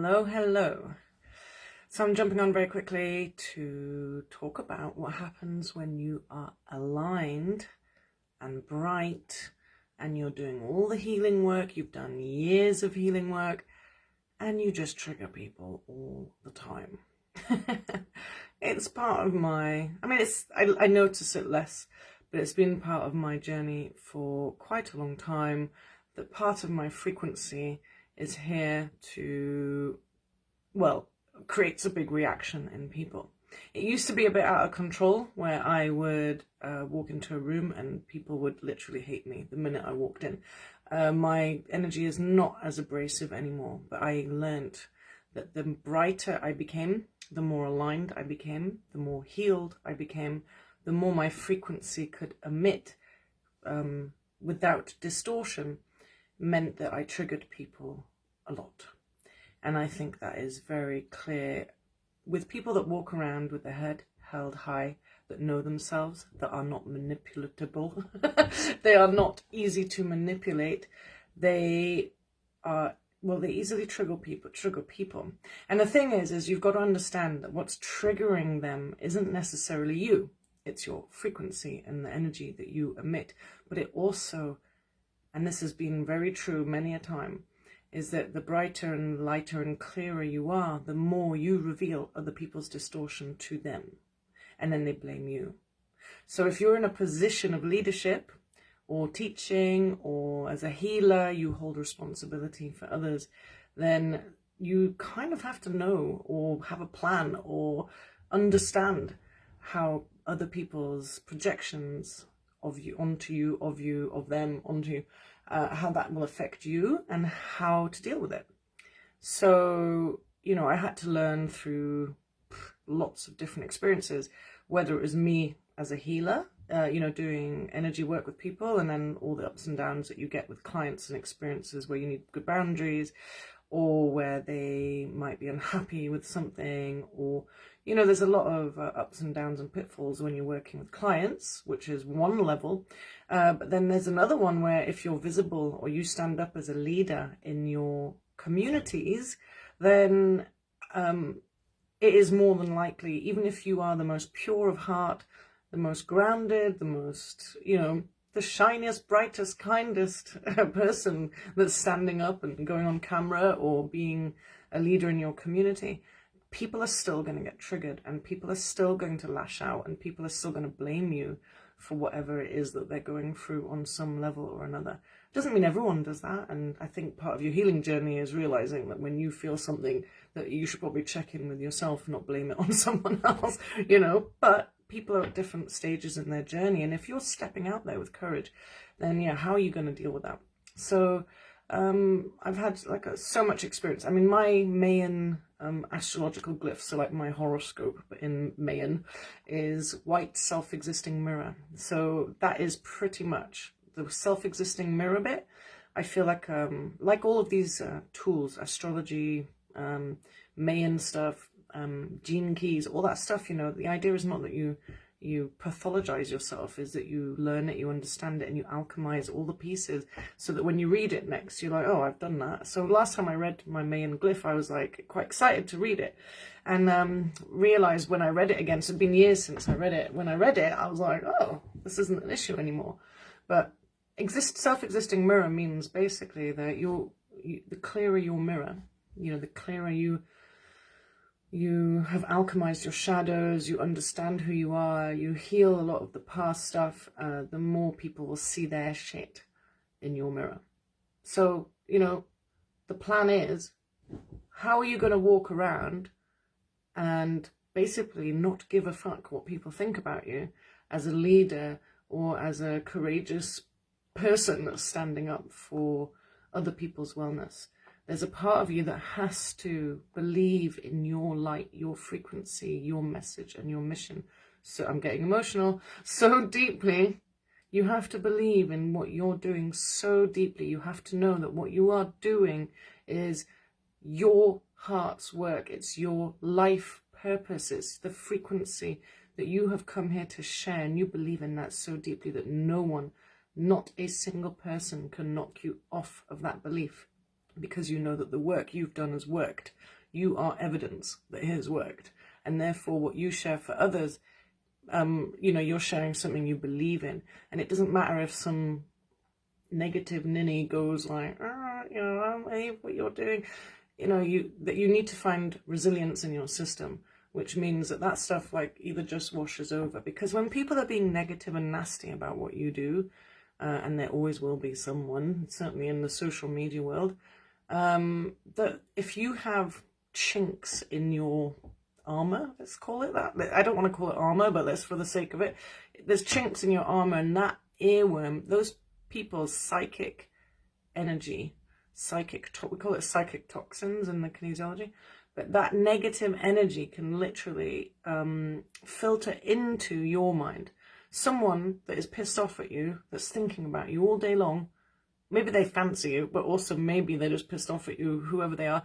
Hello, hello. So I'm jumping on very quickly to talk about what happens when you are aligned and bright and you're doing all the healing work, you've done years of healing work, and you just trigger people all the time. It's part of my, I notice it less, but it's been part of my journey for quite a long time, that part of my frequency is here to, well, creates a big reaction in people. It used to be a bit out of control, where I would walk into a room and people would literally hate me the minute I walked in. My energy is not as abrasive anymore, but I learnt that the brighter I became, the more aligned I became, the more healed I became, the more my frequency could emit without distortion, meant that I triggered people a lot. And I think that is very clear with people that walk around with their head held high, that know themselves, that are not manipulatable. They are not easy to manipulate. They are, well, they easily trigger people. And the thing is you've got to understand that what's triggering them isn't necessarily you. It's your frequency and the energy that you emit. But it also, and this has been very true many a time, is that the brighter and lighter and clearer you are, the more you reveal other people's distortion to them. And then they blame you. So if you're in a position of leadership or teaching, or as a healer, you hold responsibility for others, then you kind of have to know or have a plan or understand how other people's projections of you, onto you, of them, onto you, how that will affect you and how to deal with it. So, you know, I had to learn through lots of different experiences, whether it was me as a healer, you know, doing energy work with people, and then all the ups and downs that you get with clients and experiences where you need good boundaries, or where they might be unhappy with something, or, you know, there's a lot of ups and downs and pitfalls when you're working with clients, which is one level. But then there's another one where if you're visible or you stand up as a leader in your communities, then it is more than likely, even if you are the most pure of heart, the most grounded, the most, you know, the shiniest, brightest, kindest person that's standing up and going on camera or being a leader in your community, people are still going to get triggered, and people are still going to lash out, and people are still going to blame you for whatever it is that they're going through on some level or another. Doesn't mean everyone does that, and I think part of your healing journey is realizing that when you feel something, that you should probably check in with yourself, not blame it on someone else, you know. But people are at different stages in their journey, and if you're stepping out there with courage, then yeah, how are you going to deal with that? So I've had so much experience. I mean, my Mayan astrological glyph, so like my horoscope but in Mayan, is white self-existing mirror. So that is pretty much the self-existing mirror bit. I feel like all of these tools, astrology, Mayan stuff, gene keys, all that stuff, you know, the idea is not that you pathologize yourself, is that you learn it, you understand it, and you alchemize all the pieces so that when you read it next, you're like, oh, I've done that. So last time I read my Mayan glyph, I was like quite excited to read it, and realized when I read it again, so it'd been years since I read it, when I read it, I was like, oh, this isn't an issue anymore. But self-existing mirror means basically that the clearer your mirror, you know, the clearer you have alchemized your shadows, you understand who you are, you heal a lot of the past stuff, the more people will see their shit in your mirror. So, you know, the plan is, how are you going to walk around and basically not give a fuck what people think about you as a leader or as a courageous person that's standing up for other people's wellness? There's a part of you that has to believe in your light, your frequency, your message, and your mission. So I'm getting emotional so deeply. You have to believe in what you're doing so deeply. You have to know that what you are doing is your heart's work. It's your life purpose. It's the frequency that you have come here to share. And you believe in that so deeply that no one, not a single person, can knock you off of that belief. because you know that the work you've done has worked. You are evidence that it has worked. And therefore what you share for others, you know, you're sharing something you believe in. And it doesn't matter if some negative ninny goes like, you know, I don't believe what you're doing. You know, that you need to find resilience in your system, which means that stuff like either just washes over. Because when people are being negative and nasty about what you do, and there always will be someone, certainly in the social media world, that if you have chinks in your armor, let's call it that. I don't want to call it armor, but let's, for the sake of it, there's chinks in your armor, and that earworm, those people's psychic energy, we call it psychic toxins in the kinesiology, but that negative energy can literally filter into your mind. Someone that is pissed off at you, that's thinking about you all day long, maybe they fancy you, but also maybe they're just pissed off at you, whoever they are,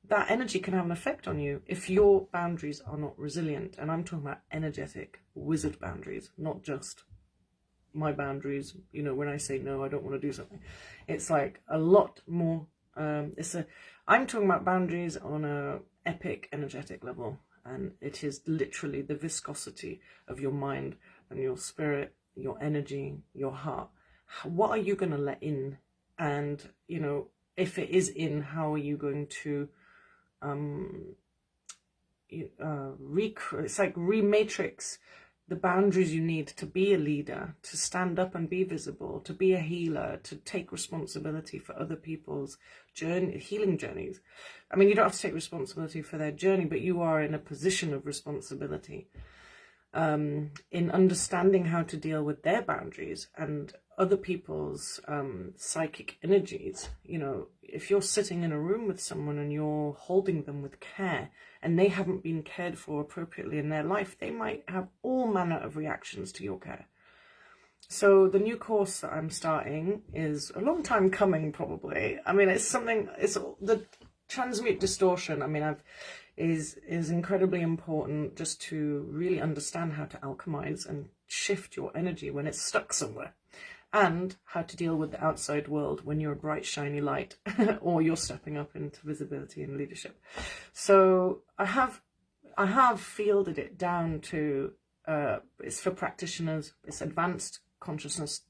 that energy can have an effect on you if your boundaries are not resilient. And I'm talking about energetic wizard boundaries, not just my boundaries. You know, when I say no, I don't want to do something, it's like a lot more. I'm talking about boundaries on a epic energetic level, and it is literally the viscosity of your mind and your spirit, your energy, your heart. What are you going to let in? And, you know, if it is in, how are you going to it's like rematrix the boundaries you need to be a leader, to stand up and be visible, to be a healer, to take responsibility for other people's healing journeys. I mean, you don't have to take responsibility for their journey, but you are in a position of responsibility in understanding how to deal with their boundaries and other people's psychic energies. You know, if you're sitting in a room with someone and you're holding them with care and they haven't been cared for appropriately in their life, they might have all manner of reactions to your care. So the new course that I'm starting is a long time coming, probably. I mean, it's the Transmute Distortion. I mean, is incredibly important, just to really understand how to alchemize and shift your energy when it's stuck somewhere, and how to deal with the outside world when you're a bright, shiny light or you're stepping up into visibility and leadership. So I have fielded it down to, it's for practitioners, it's advanced consciousness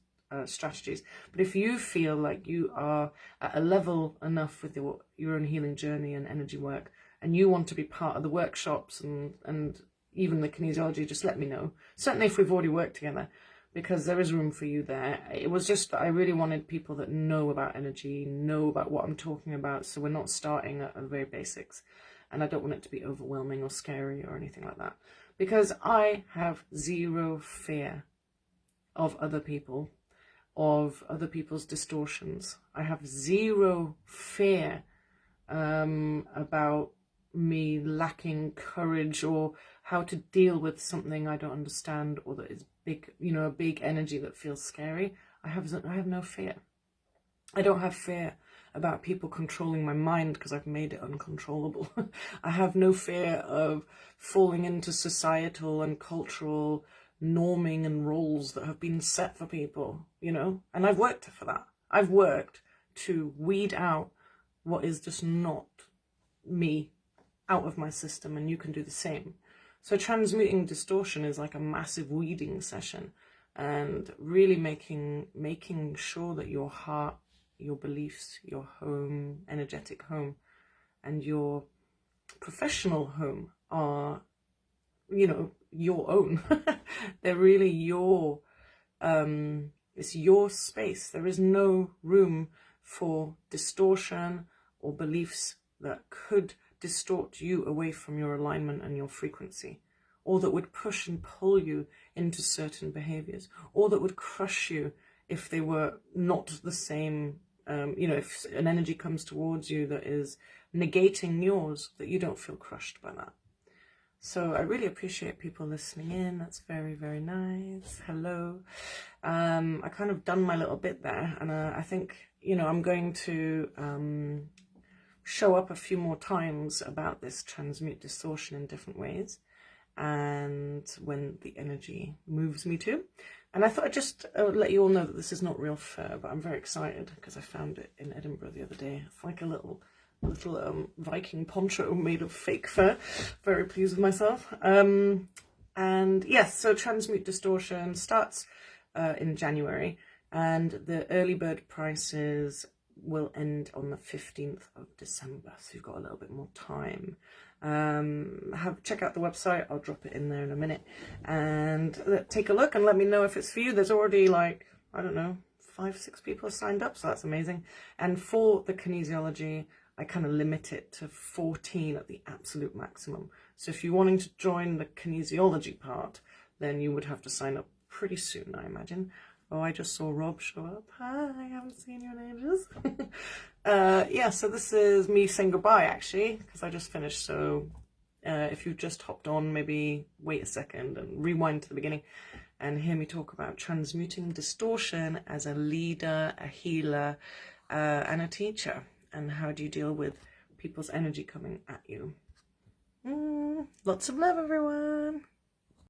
strategies. But if you feel like you are at a level enough with your own healing journey and energy work, and you want to be part of the workshops and even the kinesiology, just let me know. Certainly if we've already worked together, because there is room for you there. It was just that I really wanted people that know about energy, know about what I'm talking about, so we're not starting at the very basics. And I don't want it to be overwhelming or scary or anything like that, because I have zero fear of other people, of other people's distortions. I have zero fear about me lacking courage or how to deal with something I don't understand, or that is big, you know, a big energy that feels scary. I have no fear. I don't have fear about people controlling my mind because I've made it uncontrollable. I have no fear of falling into societal and cultural norming and roles that have been set for people, you know, and I've worked for that. I've worked to weed out what is just not me out of my system, and you can do the same. So Transmuting Distortion is like a massive weeding session, and really making sure that your heart, your beliefs, your home, energetic home, and your professional home are, you know, your own. They're really your, it's your space. There is no room for distortion or beliefs that could distort you away from your alignment and your frequency, or that would push and pull you into certain behaviors, or that would crush you if they were not the same. You know, if an energy comes towards you that is negating yours, that you don't feel crushed by that. So I really appreciate people listening in. That's very, very nice. Hello. I kind of done my little bit there, and I think, you know, I'm going to show up a few more times about this Transmute Distortion in different ways. and when the energy moves me to. And I thought I'd just let you all know that this is not real fur, but I'm very excited because I found it in Edinburgh the other day. It's like a little Viking poncho made of fake fur. Very pleased with myself. And yes, so Transmute Distortion starts in January, and the early bird prices will end on the 15th of December, so you've got a little bit more time. Check out the website, I'll drop it in there in a minute, and take a look and let me know if it's for you. There's already, like, I don't know, 5-6 people signed up, so that's amazing. And for the kinesiology, I kind of limit it to 14 at the absolute maximum. So if you're wanting to join the kinesiology part, then you would have to sign up pretty soon, I imagine. Oh, I just saw Rob show up. Hi, I haven't seen you in ages. Yeah, so this is me saying goodbye, actually, because I just finished. So if you've just hopped on, maybe wait a second and rewind to the beginning and hear me talk about transmuting distortion as a leader, a healer, and a teacher. And how do you deal with people's energy coming at you? Lots of love, everyone.